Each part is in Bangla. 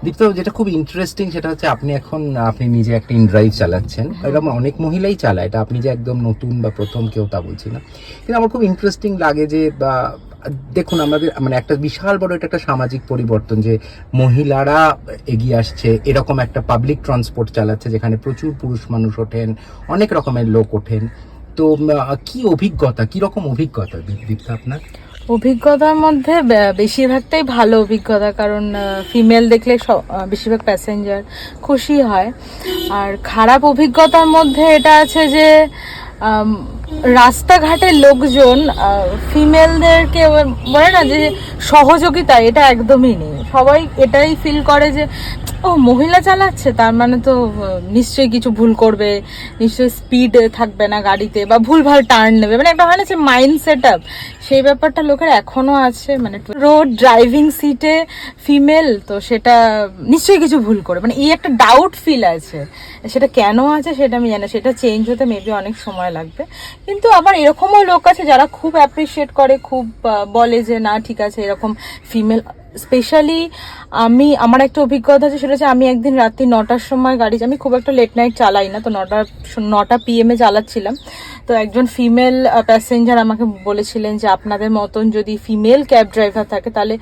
দীপ্ত, যেটা খুব ইন্টারেস্টিং সেটা হচ্ছে আপনি নিজে একটা ইনড্রাইভ চালাচ্ছেন, এরকম অনেক মহিলাই চালায়, এটা আপনি যে একদম নতুন বা প্রথম কেউ তা বলছি না, কিন্তু আমার খুব ইন্টারেস্টিং লাগে যে দেখুন আমাদের মানে একটা বিশাল বড় এটা একটা সামাজিক পরিবর্তন যে মহিলারা এগিয়ে আসছে, এরকম একটা পাবলিক ট্রান্সপোর্ট চালাচ্ছে যেখানে প্রচুর পুরুষ মানুষ ওঠেন, অনেক রকমের লোক ওঠেন। তো কি অভিজ্ঞতা, কি রকম অভিজ্ঞতা দীপ্তা আপনার? অভিজ্ঞতার মধ্যে বেশিরভাগটাই ভালো অভিজ্ঞতা, কারণ ফিমেল দেখলে বেশিরভাগ প্যাসেঞ্জার খুশি হয়। আর খারাপ অভিজ্ঞতার মধ্যে এটা আছে যে রাস্তাঘাটের লোকজন ফিমেলদেরকে বলে না যে সহযোগিতা, এটা একদমই নেই। সবাই এটাই ফিল করে যে ও মহিলা চালাচ্ছে, তার মানে তো নিশ্চয়ই কিছু ভুল করবে, নিশ্চয়ই স্পিড থাকবে না গাড়িতে, বা ভুলভাল টার্ন নেবে, মানে একটা হয় না যে মাইন্ড সেট আপ, সেই ব্যাপারটা লোকের এখনো আছে। মানে রোড ড্রাইভিং সিটে ফিমেল, তো সেটা নিশ্চয়ই কিছু ভুল করে, মানে এই একটা ডাউট ফিল আছে। সেটা কেন আছে সেটা আমি জানি, সেটা চেঞ্জ হতে মেবি অনেক সময় লাগবে। কিন্তু আবার এরকমও লোক আছে যারা খুব অ্যাপ্রিসিয়েট করে, খুব বলে যে না ঠিক আছে এরকম ফিমেল। স্পেশালি আমার একটা অভিজ্ঞতা আছে, সেটা হচ্ছে আমি একদিন রাত্রি 9টার সময় গাড়ি, আমি খুব একটা লেট নাইট চালাই না, তো 9টা PM চালাচ্ছিলাম। তো একজন ফিমেল প্যাসেঞ্জার আমাকে বলেছিলেন যে আপনাদের মতন যদি ফিমেল ক্যাব ড্রাইভার থাকে তাহলে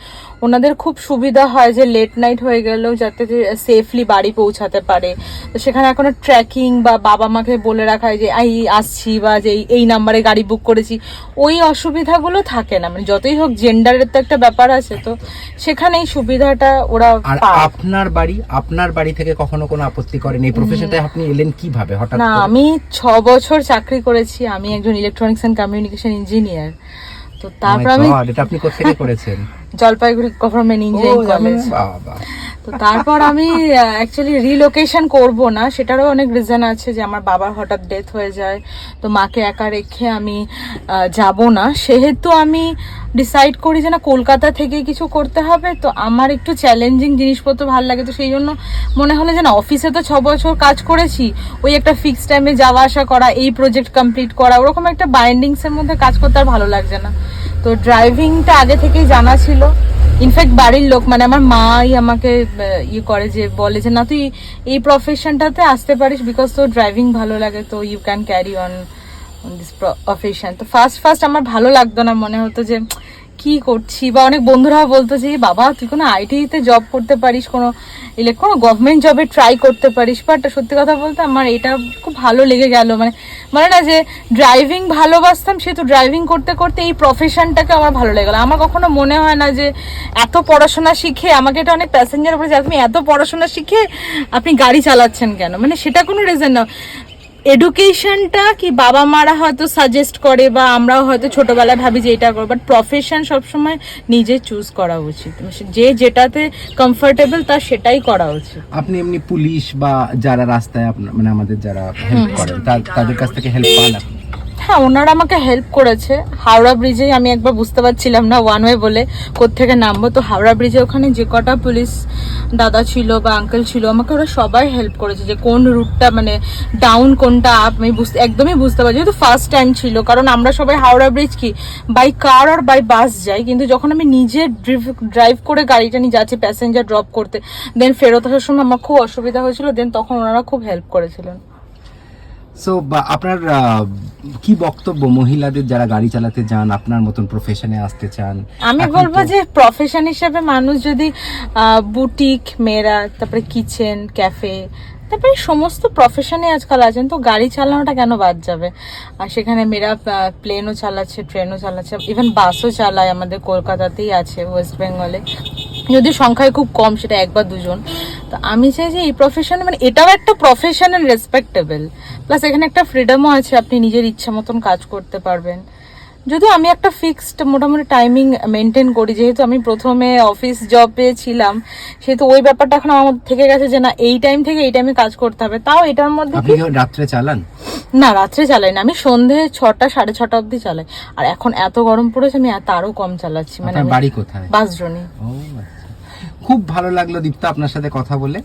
ওনাদের খুব সুবিধা হয়, যে লেট নাইট হয়ে গেলেও যাতে সেফলি বাড়ি পৌঁছাতে পারে। তো সেখানে এখনো ট্র্যাকিং বা বাবা মাকে বলে রাখা হয় যে আসছি, বা যে এই নাম্বারে গাড়ি বুক করেছি, ওই অসুবিধাগুলো থাকে না। মানে যতই হোক জেন্ডারের তো একটা ব্যাপার আছে, তো সেখানে এই সুবিধাটা ওরা পায়। আপনার বাড়ি থেকে কখনো কোনো আপত্তি করেন? এই প্রফেশনটায় আপনি এলেন কিভাবে হঠাৎ? না, আমি 6 বছর চাকরি করেছি, আমি একজন ইলেকট্রনিক্স এন্ড কমিউনিকেশন ইঞ্জিনিয়ার। তো তারপর আমি এটা আপনি কোথা থেকে করেছেন? Jalpaiguri government engineering college. তো তারপর আমি অ্যাকচুয়ালি রিলোকেশন করব না, সেটারও অনেক রিজন আছে, যে আমার বাবার হঠাৎ ডেথ হয়ে যায়, তো মাকে একা রেখে আমি যাব না। সেহেতু আমি ডিসাইড করি যে না, কলকাতা থেকে কিছু করতে হবে। তো আমার একটু চ্যালেঞ্জিং জিনিসপত্র ভালো লাগে, তো সেই জন্য মনে হলো যে না, অফিসে তো 6 বছর কাজ করেছি, ওই একটা ফিক্সড টাইমে যাওয়া আসা করা, এই প্রজেক্ট কমপ্লিট করা, ওরকম একটা বাইন্ডিংসের মধ্যে কাজ করতে আর ভালো লাগছে না। তো ড্রাইভিংটা আগে থেকেই জানা ছিল। ইনফ্যাক্ট বাড়ির লোক, মানে আমার মাই আমাকে করে, যে বলে যে না তুই এই প্রফেশনটাতে আসতে পারিস, বিকজ তোর ড্রাইভিং ভালো লাগে, তো you can carry on this profession. তো ফার্স্ট আমার ভালো লাগতো না, মনে হতো যে কি করছি, বা অনেক বন্ধুরাও বলতো যে বাবা তুই কোনো আইটিতে জব করতে পারিস, কোনো গভর্নমেন্ট জবে ট্রাই করতে পারিস। বাট সত্যি কথা বলতে আমার এটা খুব ভালো লেগে গেল, মানে না যে ড্রাইভিং ভালোবাসতাম, সেহেতু ড্রাইভিং করতে করতে এই প্রফেশনটাকে আমার ভালো লেগে গেল। আমার কখনো মনে হয় না যে এত পড়াশোনা শিখে, আমাকে এটা অনেক প্যাসেঞ্জার বলেছে আপনি এত পড়াশোনা শিখে আপনি গাড়ি চালাচ্ছেন কেন, মানে সেটা কোনো রিজন না। এডুকেশনটা কি বাবা মারা হয়তো সাজেস্ট করে, বা আমরাও হয়তো ছোটবেলায় ভাবি যে এটা করবো, বাট প্রফেশন সবসময় নিজে চুজ করা উচিত, যে যেটাতে কমফোর্টেবল তার সেটাই করা উচিত। আপনি এমনি পুলিশ বা যারা রাস্তায় মানে আমাদের যারা হেল্প করেন তাদের কাছ থেকে হেল্প পান আপনি? হ্যাঁ, ওনারা আমাকে হেল্প করেছে। হাওড়া ব্রিজে আমি একবার বুঝতে পারছিলাম না ওয়ান ওয়ে বলে কোত্থেকে নামবো, তো হাওড়া ব্রিজে ওখানে যে কটা পুলিশ দাদা ছিল বা আঙ্কেল ছিল, আমাকে ওরা সবাই হেল্প করেছে, যে কোন রুটটা মানে ডাউন কোনটা আপ, আমি একদমই বুঝতে পারছি। যেহেতু ফার্স্ট টাইম ছিল, কারণ আমরা সবাই হাওড়া ব্রিজ কি বাই কার আর বাই বাস যাই, কিন্তু যখন আমি নিজে ড্রাইভ করে গাড়িটা নিয়ে যাচ্ছি প্যাসেঞ্জার ড্রপ করতে, দেন ফেরত আসার সময় আমার খুব অসুবিধা হয়েছিল, দেন তখন ওনারা খুব হেল্প করেছিলেন। সো আপনার কি বক্তব্য মহিলাদের যারা গাড়ি চালাতে যান, আপনার মতন প্রফেশনে আসতে চান? আমি বলবো যে প্রফেশন হিসেবে মানুষ যদি বুটিক, মেয়েরা, তারপরে কিচেন, ক্যাফে, তারপরে সমস্ত প্রফেশনে আজকাল আছেন, তো গাড়ি চালানোটা কেন বাদ যাবে? আর সেখানে মেয়েরা প্লেনও চালাচ্ছে, ট্রেনও চালাচ্ছে, ইভেন বাসও চালায়, আমাদের কলকাতাতেই আছে, ওয়েস্ট বেঙ্গলে, যদি সংখ্যায় খুব কম, সেটা 1 বা 2 জন। তো আমি চাই যে এই প্রফেশনে, মানে এটাও একটা প্রফেশন এন্ড রেসপেক্টেবল, প্লাস এখানে একটা ফ্রিডমও আছে, আপনি নিজের ইচ্ছা মতন কাজ করতে পারবেন। যদিও আমি একটা ফিক্সড মোটামুটি টাইমিং মেনটেন করি, যেহেতু আমি প্রথমে অফিস জব পেয়েছিলাম, সেহেতু ওই ব্যাপারটা এখন আমার থেকে গেছে যে না, এই টাইম থেকে এই টাইমে কাজ করতে হবে। তাও এটার মধ্যে আপনি রাত্রে চালান? না, রাত্রে চালাই না, আমি সন্ধে 6টা 6:30 অব্দি চালাই। আর এখন এত গরম পড়েছে, আমি আরো কম চালাচ্ছি। মানে বাড়ি কোথায়? বাসজনি। খুব ভালো লাগলো দীপ্তা আপনার সাথে কথা বলে,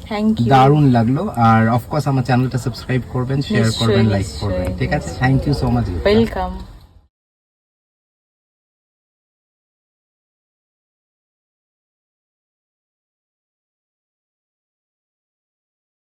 দারুণ লাগলো। আর অফকোর্স আমার চ্যানেলটা সাবস্ক্রাইব করবেন, শেয়ার করবেন, লাইক করবেন, ঠিক আছে? Thank you so much. Welcome.